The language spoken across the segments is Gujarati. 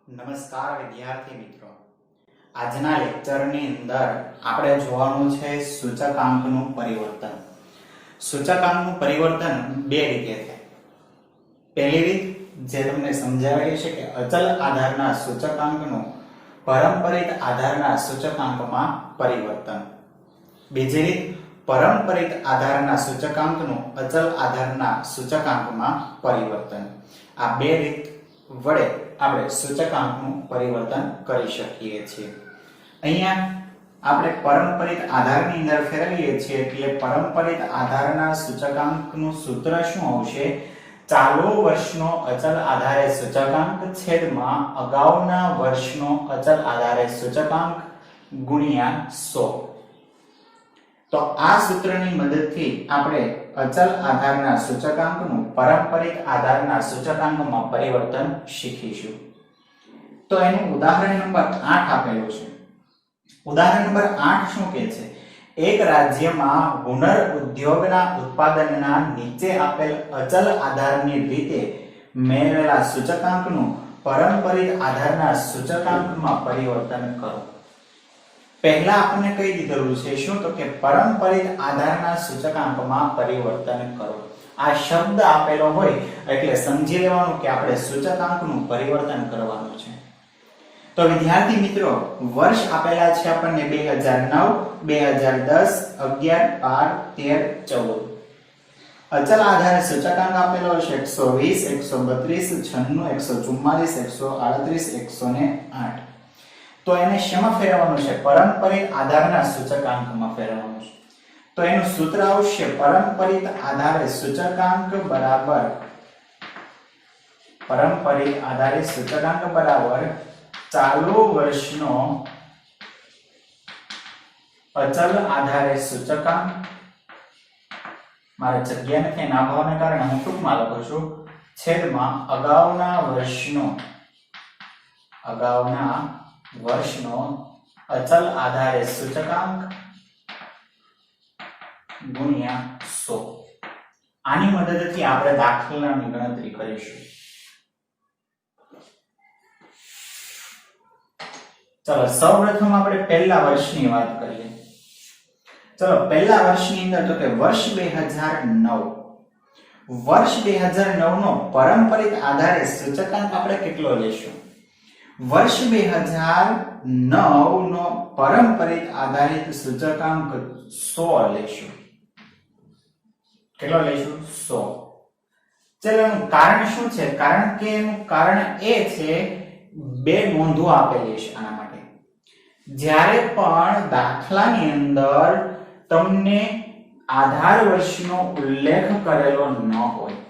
નમસ્કાર વિદ્યાર્થી મિત્રો, આજના લેક્ચરની અંદર આપણે જોવાનું છે સૂચકાંકનું પરિવર્તન. સૂચકાંકનું પરિવર્તન બે રીતે થાય. પહેલી રીત જે તમને સમજાવેલી છે કે અચલ આધારના સૂચકાંકનું પરંપરિત આધારના સૂચકાંકમાં પરિવર્તન. બીજી રીત પરંપરિત આધારના સૂચકાંકનું અચલ આધારના સૂચકાંકમાં પરિવર્તન. આ બે રીત વડે આપણે સૂચકાંકનું પરિવર્તન કરી શકીએ છીએ. અહીંયા આપણે પરંપરિત આધારની અંદર ફેરવીએ છીએ એટલે પરંપરિત આધારના સૂચકાંકનું સૂત્ર શું આવશે? ચાલુ વર્ષનો અચલ આધારે સૂચકાંક છેદમાં અગાઉના વર્ષનો અચલ આધારે સૂચકાંક ગુણ્યા 100. તો આ સૂત્રની મદદથી આપણે અચલ આધારના સૂચકાંકનું પરંપરિત આધારના સૂચકાંકમાં પરિવર્તન શીખીશું. તો એનું ઉદાહરણ નંબર 8 આપેલું છે. ઉદાહરણ નંબર 8 શું કહે છે? એક રાજ્યમાં હુનર ઉદ્યોગના ઉત્પાદનના નીચે આપેલ અચલ આધારની રીતે મેળવેલા સૂચકાંકનું પરંપરિત આધારના સૂચકાંકમાં પરિવર્તન કરો. પહેલા આપણને કહી દીધેલું છે શું? તો કે પરંપરિત આધારના સૂચકાંકમાં પરિવર્તન કરો. આ શબ્દ આપેલો હોય એટલે સમજી લેવાનું કે આપણે સૂચકાંકનું પરિવર્તન કરવાનું છે. તો વિદ્યાર્થી મિત્રો, વર્ષ આપેલા છે આપણને 2009, 2010, 11, 12, 13, 14. અચલ આધારે સૂચકાંક આપેલો છે 120, 132, 96, 144, 138, 108. તો એને શેમાં ફેરવવાનું છે? પરંપરિત આધારના સૂચકાંકમાં ફેરવવાનું છે. તો એનું સૂત્ર આવશે પરંપરિત આધારે સૂચકાંક બરાબર પરંપરિત આધારે સૂચકાંક બરાબર ચાલુ વર્ષનો અચલ આધારે સૂચકાંક. મારે જગ્યા નથી ના હોવાને કારણે હું ટૂંકમાં લખું છું છેદમાં અગાઉના વર્ષનો અચલ આધારે સૂચકાંક ગુણ્યા 100. આની મદદથી આપણે દાખલાની ગણતરી કરીશું. ચલો સૌપ્રથમ આપણે પહેલા વર્ષની વાત કરીએ. ચલો પહેલા વર્ષની અંદર તો કે વર્ષ 2009. વર્ષ 2009 નો પરંપરિત આધારે સૂચકાંક આપણે કેટલો લેશું? વર્ષ 2009 નો પરંપરિત આધારિત સૂચકાંક 100 લેશું. કેટલો લેશું? 100. ચલો એનું કારણ શું છે? કારણ કે એનું કારણ એ છે બે નોંધો આપેલી છે આના માટે. જ્યારે પણ દાખલાની અંદર તમને આધાર વર્ષનો ઉલ્લેખ કરેલો ન હોય,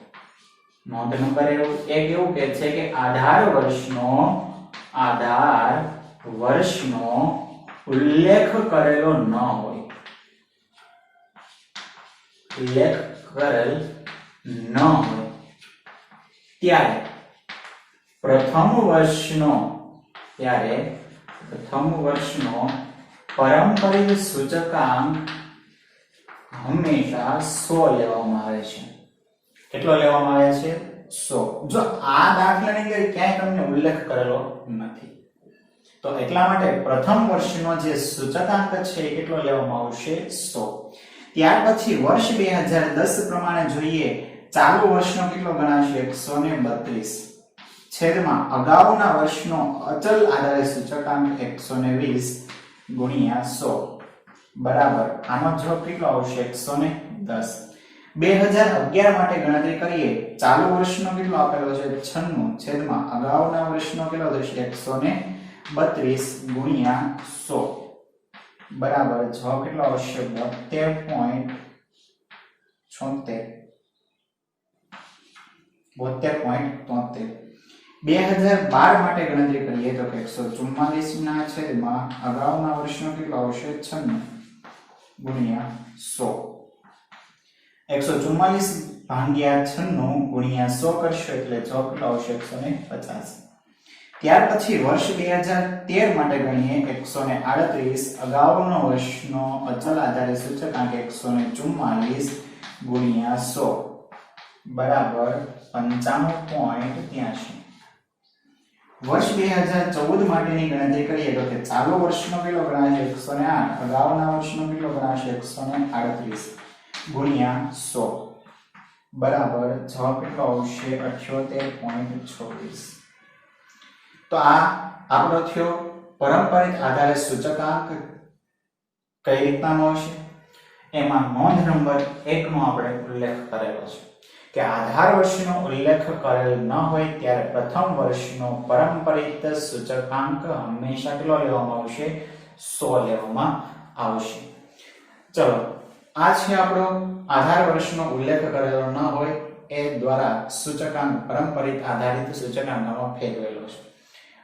નોંધ નંબર એવું કે છે કે આધાર વર્ષનો ઉલ્લેખ કરેલો ન હોય, ઉલ્લેખ કરેલ ન હોય ત્યારે પ્રથમ વર્ષનો પરંપરિત સૂચકાંક હંમેશા 100 લેવામાં આવે છે. કેટલો લેવામાં આવે છે? 100. જો આ દાખલાની અંદર ક્યાંય તમને ઉલ્લેખ કરેલો નથી તો એટલા માટે પ્રથમ વર્ષનો જે સૂચકાંક છે એ કેટલો લેવામાં આવશે? 100. ત્યાર પછી વર્ષ 2010 પ્રમાણે જોઈએ, ચાલુ વર્ષનો કેટલો ગણાશે? 132 છેદમાં અગાઉના વર્ષનો અચલ આધારે સૂચકાંક 120 ગુણ્યા 100 બરાબર આનો જવાબ કેટલો આવશે? 110. 2011 માટે ગણતરી કરીએ, ચાલુ વર્ષનો કેટલો આપેલો છે? 96 છેદમાં અગાઉના વર્ષનો કેટલો થશે? 132 ગુણ્યા 100 બરાબર જવાબ કેટલો આવશે? 72.73. 72.73. 2012 માટે ગણતરી કરીએ તો 144 ના છેદમાં અગાઉના વર્ષનો કેટલો આવશે? 96 ગુણ્યા 100. 144 ભાગ્યા 96 ગુણ્યા 100 કરશો એટલે જવાબ કેટલો આવશે? 150. ત્યાર પછી વર્ષ 2013 માટે ગણીએ, 138 અગાઉનો વર્ષનો અચલ આધારે સૂચકાંક 144 ગુણ્યા 100 બરાબર 95.83. વર્ષ 2014 માટેની ગણતરી કરીએ તો કે ચાલુ વર્ષનો કેટલો ગણાશે 108, અગાઉના વર્ષનો કેટલો ગણાશે 138 ગુણ્યા 100 બરાબર જવાબ કેટલો આવશે 78.26. તો આ આપણો થયો પરંપરિત આધારે સૂચકાંક કઈ રીતનાનો હશે. એમાં નોંધ નંબર 1 નો આપણે ઉલ્લેખ કરેલો છે કે આધાર વર્ષનો ઉલ્લેખ કરેલ ન હોય ત્યારે પ્રથમ વર્ષનો પરંપરિત સૂચકાંક હંમેશા કેટલો લેવામાં આવશે 100 લેવામાં આવશે. ચલો આ છે આપણો આધાર વર્ષનો ઉલ્લેખ કરેલો ન હોય એ દ્વારા સૂચકાંક પરંપરિત આધારિત સૂચકાંકમાં ફેરવેલો છે.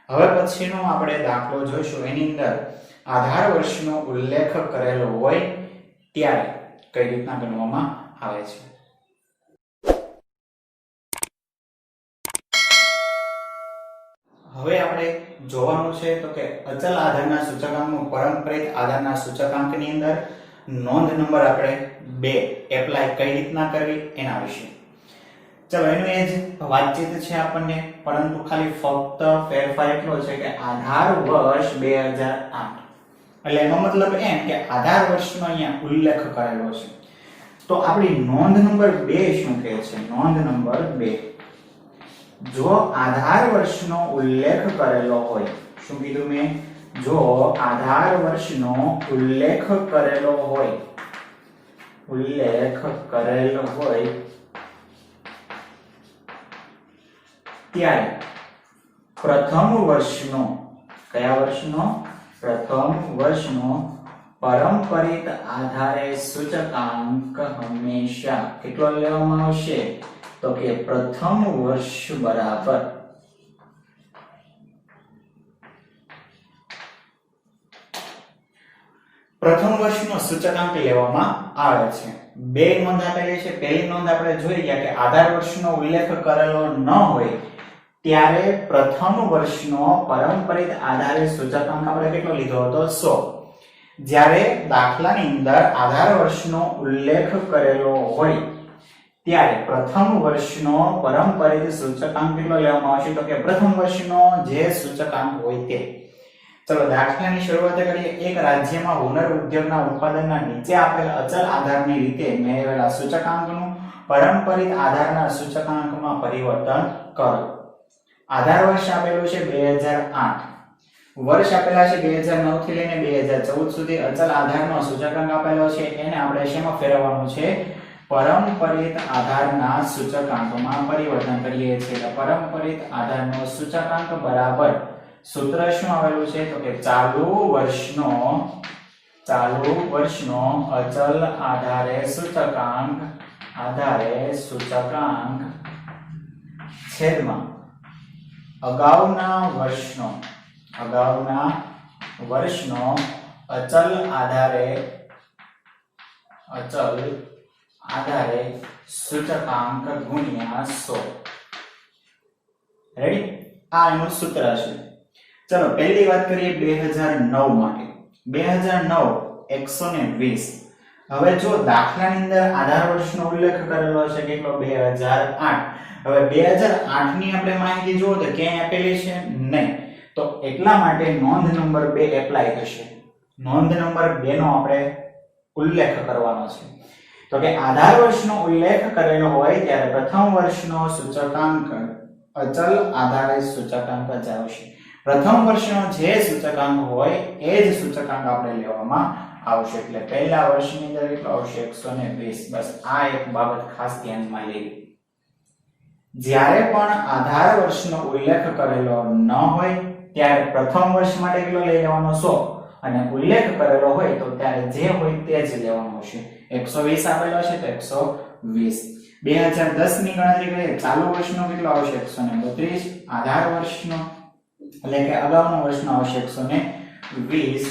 હવે પછીનો આપણે દાખલો જોઈશું. એની અંદર આધાર વર્ષનો ઉલ્લેખ કરેલો હોય ત્યારે કઈ રીતના ગણવામાં આવે છે. હવે આપણે જોવાનું છે તો કે અચલ આધારના સૂચકાંકનું પરંપરિત આધારના સૂચકાંકની અંદર નોંધ નંબર આપણે 2 એપ્લાય કઈ રીતના કરવી એના વિશે. ચલો એનું એ જ વાતચીત છે આપણને, પરંતુ ખાલી ફક્ત ફેરફાર એટલો છે કે આધાર વર્ષ 2008 એટલે એનો મતલબ એમ કે આધાર વર્ષનો અહીંયા ઉલ્લેખ કરેલો છે. તો આપણી નોંધ નંબર 2 શું કહે છે? નોંધ નંબર 2 જો આધાર વર્ષનો ઉલ્લેખ કરેલો હોય, શું કીધું મેં? જો આધાર વર્ષનો ઉલ્લેખ કરેલો હોય, ત્યારે પ્રથમ વર્ષનો, કયા વર્ષનો? પ્રથમ વર્ષનો પરંપરિત આધારે સૂચકાંક હંમેશા કેટલો લેવામાં આવશે? તો કે પ્રથમ વર્ષ બરાબર પ્રથમ વર્ષનો સૂચકાંક લેવામાં આવે છે. બે નોંધ આપેલી છે. પહેલી નોંધ આપણે જોઈ ગયા કે આધાર વર્ષનો ઉલ્લેખ કરેલો ન હોય ત્યારે પ્રથમ વર્ષનો પરંપરિત આધારે સૂચકાંક આપણે કેટલો લીધો હતો? 100. જ્યારે દાખલાની અંદર આધાર વર્ષનો ઉલ્લેખ કરેલો હોય ત્યારે પ્રથમ વર્ષનો પરંપરિત સૂચકાંક કેટલો લેવામાં આવશે? તો કે પ્રથમ વર્ષનો જે સૂચકાંક હોય તે. ચલો દાખલાની શરૂઆત કરીએ. એક રાજ્યમાં હુનર ઉદ્યોગના ઉત્પાદનના નીચે આપેલ અચલ આધારની રીતે મેળવેલા સૂચકાંકનું પરંપરિત આધારના સૂચકાંકમાં પરિવર્તન કરો. આધાર વર્ષ આપેલું છે 2008, વર્ષ આપેલા છે 2009 થી લઈને 2014 સુધી. અચલ આધારનો સૂચકાંક આપેલો છે, એને આપણે શેમાં ફેરવવાનું છે? પરંપરિત આધારના સૂચકાંકમાં પરિવર્તન કરીએ છીએ. પરંપરિત આધારનો સૂચકાંક બરાબર સૂત્ર શું આવેલું છે? તો કે ચાલુ વર્ષનો અચલ આધારે સૂચકાંક છેદમાં અગાઉના વર્ષનો અચલ આધારે સૂચકાંક ગુણ્યા 100. રેડી? આ એનું સૂત્ર છે. ચલો પહેલી વાત કરીએ 2009 માટે. 2009 120. હવે જો દાખલાની અંદર આધાર વર્ષનો ઉલ્લેખ કરેલો છે કેટલો? 2008. હવે 2008 ની આપણે માહિતી જુઓ તો ક્યાંય આપેલી છે નહીં, તો એટલા માટે નોંધ નંબર 2 એપ્લાય થશે. નોંધ નંબર 2 નો આપણે ઉલ્લેખ કરવાનો છે. તો કે આધાર વર્ષનો ઉલ્લેખ કરેલો હોય ત્યારે પ્રથમ વર્ષનો સૂચકાંક અચલ આધારે સૂચકાંક જ આવશે. પ્રથમ વર્ષનો જે સૂચકાંક હોય એ જ સૂચકાંક આપણે લેવામાં આવશે. એટલે પહેલા વર્ષની અંદર કેટલો આવશે? 120. બસ આ એક બાબત ખાસ ધ્યાનમાં લેવી. જ્યારે પણ આધાર વર્ષનો ઉલ્લેખ કરેલો ન હોય ત્યારે પ્રથમ વર્ષ માટે કેટલો લઈ લેવાનો? 100, અને ઉલ્લેખ કરેલો હોય તો ત્યારે જે હોય તે જ લેવાનો છે. 120 આપેલો છે તો 120. 2010 ની ગણતરી કરીએ. ચાલુ વર્ષનો કેટલો આવશે? 132. આધાર વર્ષનો એટલે કે અગાઉનો વર્ષનો આવશે 120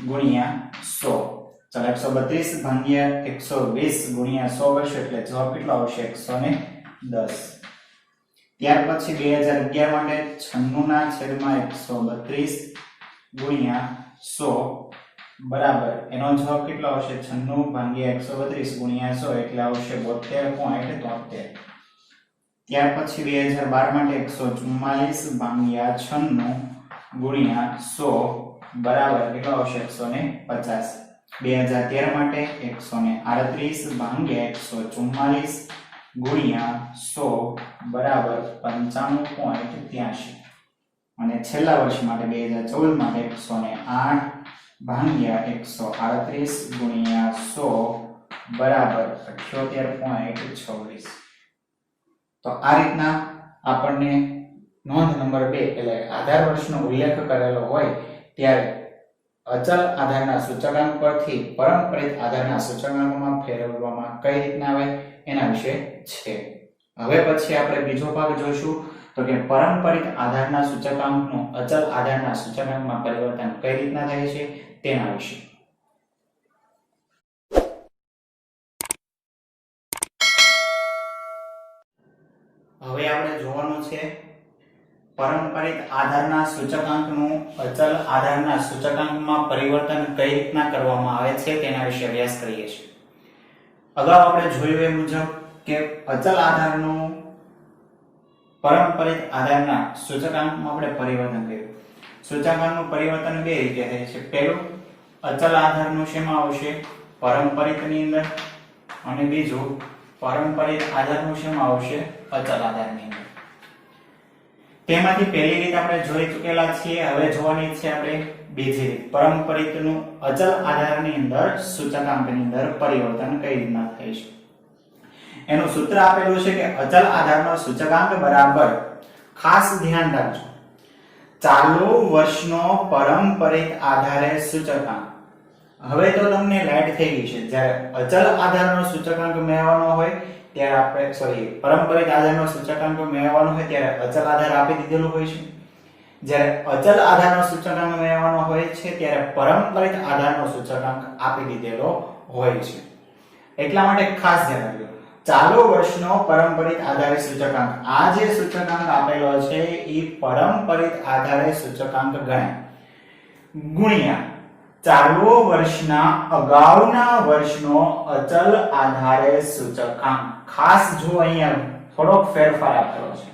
ગુણ્યા 100. ચાલો 132 ભાગ્યા 120 ગુણ્યા 100 કરશો એટલે જવાબ કેટલો આવશે? 110. ત્યાર પછી 2011 માટે 96/132 ગુણ્યા 100 બરાબર એનો જવાબ કેટલો આવશે? 96 ભાગ્યા 132 ગુણ્યા 100 એટલે આવશે 72.73. ત્યાર પછી 2012 માટે 144 ભાગ્યા 96 ગુણ્યા 100 બરાબર કેટલો આવશે 150. 2013 માટે 138 ભાગ્યા 144 ગુણ્યા 100 બરાબર 95.83. અને છેલ્લા વર્ષ માટે 2014 માટે 108 ભાગ્યા 138 ગુણ્યા 100 બરાબર 78.26. તો આ રીતના આપણને નોંધ નંબર 2 એટલે આધાર વર્ષનો ઉલ્લેખ કરેલો હોય ત્યારે અચલ આધારના સૂચકાંક પરથી પરંપરિત આધારના સૂચકાંકમાં ફેરવવામાં કઈ રીતના આવે એના વિશે છે. હવે પછી આપણે બીજો ભાગ જોઈશું તો કે પરંપરિત આધારના સૂચકાંકનું અચલ આધારના સૂચકાંકમાં પરિવર્તન કઈ રીતના થાય છે તેના વિશે. હવે આપણે જોવાનું છે પરંપરિત આધારના સૂચકાંકનું અચલ આધારના સૂચકાંકમાં પરિવર્તન કઈ રીતના કરવામાં આવે છે તેના વિશે અભ્યાસ કરીએ છીએ. અગાઉ આપણે જોયું એ મુજબ કે અચલ આધારનું પરંપરિત આધારના સૂચકાંકમાં આપણે પરિવર્તન કર્યું. સૂચકાંકનું પરિવર્તન બે રીતે થાય છે. પહેલું અચલ આધારનું શેમાં આવશે પરંપરિતની અંદર, અને બીજું પરંપરિત આધારનું શેમાં આવશે અચલ આધારની અંદર. તેમાંથી પહેલી રીત આપણે જોઈ ચૂકેલા છીએ. હવે જોવાની છે આપણે બીજી રીત, પરંપરિતનું અચલ આધારની અંદર સૂચકાંકની અંદર પરિવર્તન કઈ રીતના થાય છે. એનું સૂત્ર આપેલું છે કે અચલ આધારનો સૂચકાંક બરાબર, ખાસ ધ્યાન રાખજો, ચાલુ વર્ષનો પરંપરિત આધારે સૂચકાંક. હવે તો તમને લાઈટ થઈ ગઈ છે. જ્યારે અચલ આધારનો સૂચકાંક મેળવવાનો હોય ત્યારે આપણે પરંપરિત આધારનો સૂચકાંક મેળવવાનો હોય ત્યારે અચલ આધાર આપી દીધેલો હોય છે. જ્યારે અચલ આધારનો સૂચકાંક મેળવવાનો હોય છે ત્યારે પરંપરિત આધારનો સૂચકાંક આપી દીધેલો હોય છે. એટલા માટે ખાસ ધ્યાન રાખજો, ચાલુ વર્ષનો પરંપરિત આધારે સૂચકાંક, આ જે સૂચકાંક આપેલો છે એ પરંપરિત આધારે સૂચકાંક ગણાય, ગુણ્યા ચાલુ વર્ષના અગાઉના વર્ષનો અચલ આધારે સૂચકાંક. ખાસ જો અહીંયા થોડોક ફેરફાર આપેલો છે.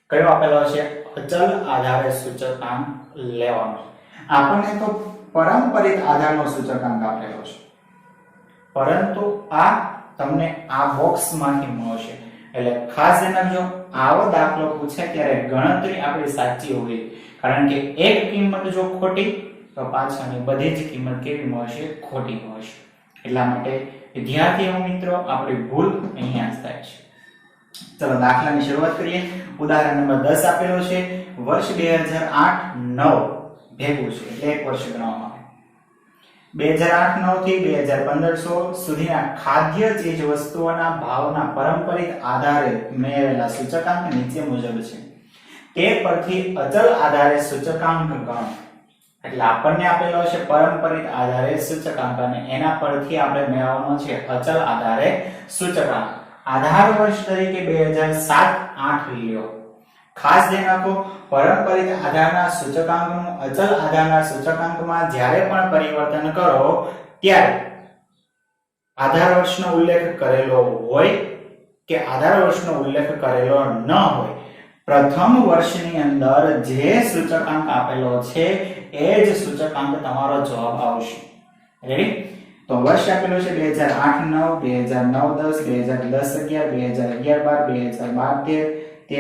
કયો આપેલો છે? અચલ આધારે સૂચકાંક લેવાનો. આપણને તો પરંપરિત આધારનો સૂચકાંક આપેલો છે, પરંતુ આ તમને આ બોક્સમાંથી મળશે. એટલે ખાસ ધ્યાન રાખજો, આવો દાખલો પૂછે ત્યારે ગણતરી આપણી સાચી હોવી, કારણ કે એક કિંમત જો ખોટી તો પાછળની બધી જ કિંમત કેવી મળશે? ખોટી મળશે. એટલા માટે વિદ્યાર્થીઓ મિત્રો આપણી ભૂલ અહીંયા જ થાય છે. ચલો દાખલાની શરૂઆત કરીએ. ઉદાહરણ નંબર 10 આપેલો છે. વર્ષ 2008-9 ભેગું છે એટલે એક વર્ષ ગણવામાં આવે. 2008-9 થી 2015 સુધીના ખાદ્ય ચીજ વસ્તુઓના ભાવના પરંપરિત આધારે મેળવેલા સૂચકાંક નીચે મુજબ છે. તે પરથી અચલ આધારે સૂચકાંક ગણો. એટલે આપણને આપેલો છે પરંપરિત આધારે સૂચકાંક અને એના પરથી આપણે મેળવવાનો છે અચલ આધારે સૂચકાંક. આધાર વર્ષ તરીકે 2007-8 લ્યો. ખાસ ધ્યાન રાખો, પરંપરિત આધારના સૂચકાંકનું અચલ આધારના સૂચકાંકમાં જ્યારે પણ પરિવર્તન કરો ત્યારે આધાર વર્ષનો ઉલ્લેખ કરેલો હોય કે આધાર વર્ષનો ઉલ્લેખ કરેલો ન હોય, પ્રથમ વર્ષની અંદર જે સૂચકાંક આપેલો છે એ જ સૂચકાંક તમારો જવાબ આવશે. રેડી? તો વર્ષ આપેલો છે 2008-9, 2009-10, 2010-11, 2011-12, 2013-13, 14-14, 15,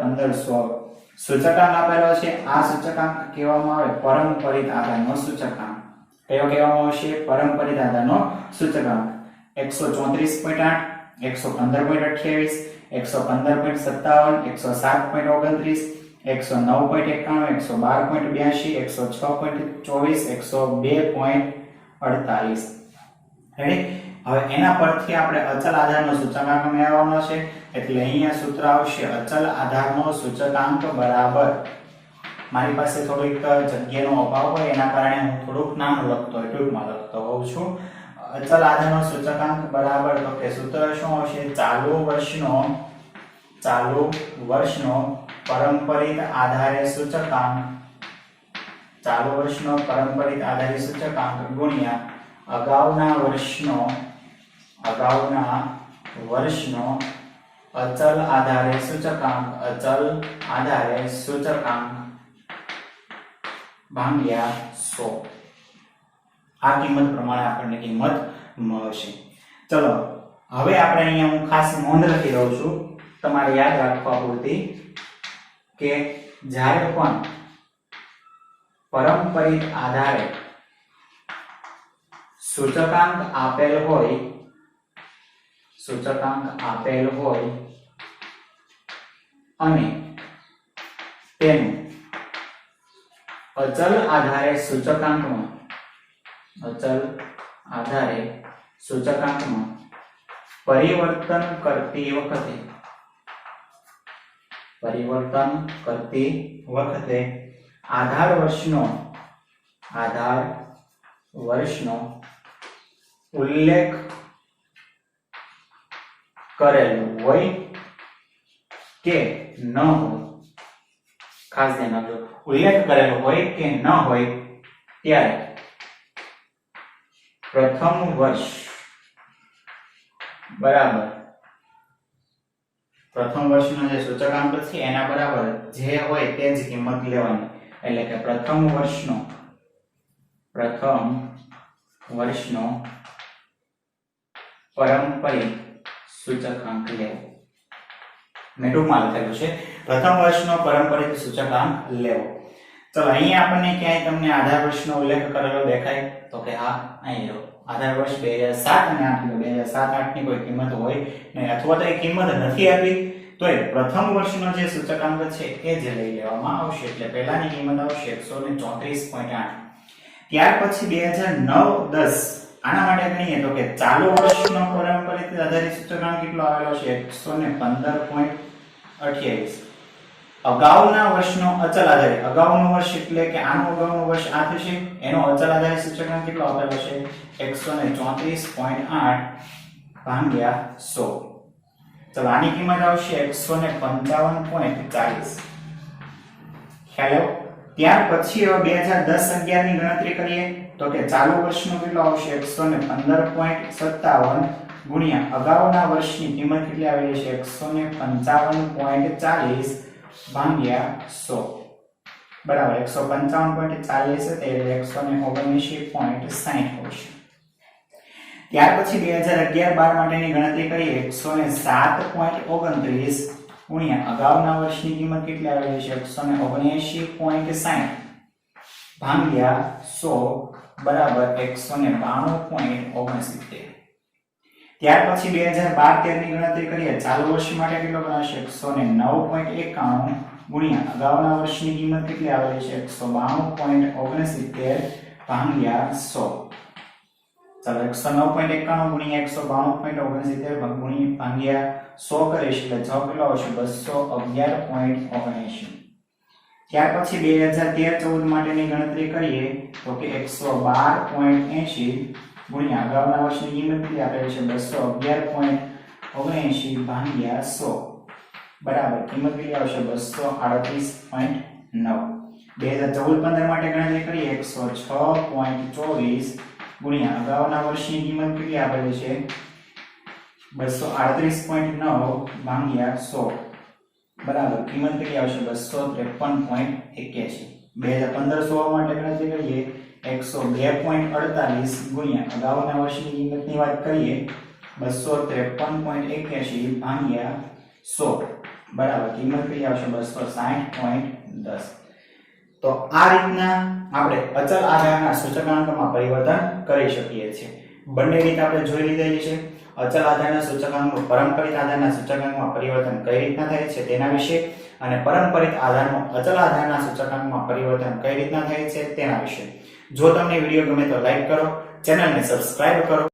15-16 સૂચકાંક આપેલો છે. આ સૂચકાંક કહેવામાં આવે પરંપરિત આધારનો સૂચકાંક. કયો કહેવામાં આવશે? પરંપરિત આધારનો સૂચકાંક. 134.8, 115.28, 115.57, 107.29, 109.91, 112.82, 106.24, 102.48. રેડી? હવે એના પરથી આપણે અચલ આધારનો સૂચકાંક મેળવવાનો છે. એટલે અહીંયા સૂત્ર આવશે અચલ આધારનો સૂચકાંક બરાબર, મારી પાસે થોડીક જગ્યાનો અભાવ હોય એના કારણે હું થોડુંક નાનું લખતો હોય, ટૂંકમાં લખતો હોઉં છું. અચલ આધારનો સૂચકાંક બરાબર, તો કે સૂત્ર શું આવશે? ચાલુ વર્ષનો પરંપરિત આધારે સૂચકાંક, ચાલુ વર્ષનો પરંપરિત આધારે સૂચકાંક ગુણ્યા અગાઉના વર્ષનો અચલ આધારે સૂચકાંક ભાગ્યા 100. આ કિંમત પ્રમાણે આપણને કિંમત મળશે. ચલો હવે આપણે અહીંયા હું ખાસ નોંધ લખી દઉં છું તમારે યાદ રાખવા પૂરતી કે જ્યારે પણ પરંપરિત આધારે સૂચકાંક આપેલ હોય અને તેનું અચલ આધારે સૂચકાંકમાં પરિવર્તન કરતી વખતે આધાર વર્ષનો ઉલ્લેખ કરેલો હોય કે ન હોય, ખાસ ધ્યાન આપજો, ઉલ્લેખ કરેલો હોય કે ન હોય ત્યારે પ્રથમ વર્ષ બરાબર પ્રથમ વર્ષનો જે સૂચકાંક છે એના બરાબર જે હોય તે જ કિંમત લેવાની. એટલે કે પ્રથમ વર્ષનો પારંપરિક સૂચકાંક લેવો. મેં ટૂંકમાં લખેલું છે પ્રથમ વર્ષનો પારંપરિક સૂચકાંક લેવો. ચલો અહીંયા આપણને ક્યાંય તમને આધાર વર્ષનો ઉલ્લેખ કરેલો દેખાય તો કે હા અહીં જો આધાર વર્ષ 2007 અને 2007-8 ની કોઈ કિંમત હોય નહીં, અથવા તો એ કિંમત નથી આપી તો એ પ્રથમ વર્ષનો જે સૂચકાંક છે એ જ લઈ લેવામાં આવશે. એટલે પહેલાની કિંમત આવશે 134.8. ત્યાર પછી 2009-10 આના માટે ગણીએ તો કે ચાલુ વર્ષનો પારંપરિક આધારિત સૂચકાંક કેટલો આવેલો છે 115.28. અગાઉના વર્ષનો અચલ આધારિત, અગાઉનું વર્ષ એટલે કે આનું અગાઉનું વર્ષ આ થશે, એનો અચલ આધારિત સૂચકાંક કેટલો આપેલો છે 134.8 ભાગ્યા 100. ચલો આની કિંમત આવશે 155.40. ખ્યાલ આવ્યો? ત્યાર પછી હવે 2010-11 ની ગણતરી કરીએ તો કે ચાલુ વર્ષનો કેટલો આવશે 115.57 ગુણ્યા અગાઉના વર્ષની કિંમત કેટલી આવેલી છે 155.40 ભાગ્યા 100 બરાબર 155.40 એટલે 179.60 આવશે. ત્યાર પછી 2011-12 માટેની ગણતરી કરીએ 107.29 ગુણ્યા અગાઉના વર્ષની કિંમત કેટલી આવેલી છે 179.60 ભાગ્યા 100 બરાબર 192.69. ત્યાર પછી 2012-13 ની ગણતરી કરીએ ચાલુ વર્ષ માટે કેટલો ગણાશે 109.91 ગુણ્યા અગાઉના વર્ષની કિંમત કેટલી આવેલી છે 192.69 ભાગ્યા 100. ચાલો 109.91 ગુણ્યા 192.69 ભાગ્યા 100 કરીશ એટલે જવાબ કેટલો આવશે 211.79. ત્યાર પછી 2013-14 માટેની ગણતરી કરીએ તો કે 112.80 ગુણ્યા અગાઉના વર્ષની કિંમત કેટલી આપેલી છે 211.79 ભાગ્યા 100 બરાબર કિંમત કેટલી આવશે 238.9. 2014-15 માટે ગણતરી કરીએ 106.24 ગુણ્યા અગાઉના વર્ષની કિંમત કેટલી આપેલી છે 238.9 ભાગ્યા 100 બરાબર કિંમત કેટલી આવશે 253.81. 2015-16 માટે ગણતરી કરીએ 102.48 ગુણ્યા અગાઉના વર્ષની કિંમતની વાત કરીએ 253.81 ભાગ્યા 100 બરાબર કિંમત કેટલી આવશે 260.10. તો આ રીતના આપણે અચલ આધારના સૂચકાંકમાં પરિવર્તન કરી શકીએ છીએ. બંને રીત આપણે જોઈ લીધેલી છે. અચલ આધારના સૂચકાંકનું પારંપરિક આધારના સૂચકાંકમાં પરિવર્તન કઈ રીતના થાય છે તેના વિશે અને પારંપરિક આધારનું અચલ આધારના સૂચકાંકમાં પરિવર્તન કઈ રીતના થાય છે તેના વિશે. જો તમને વિડીયો ગમે તો લાઈક કરો, ચેનલને સબસ્ક્રાઇબ કરો.